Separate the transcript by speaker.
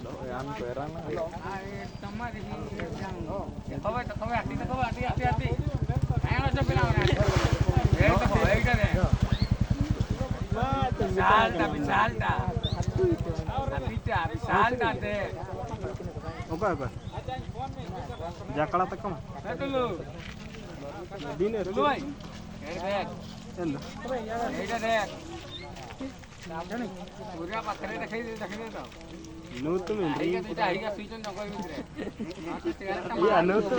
Speaker 1: Doyan perang lah. Apa? Jakala takam. Dinner. Nutu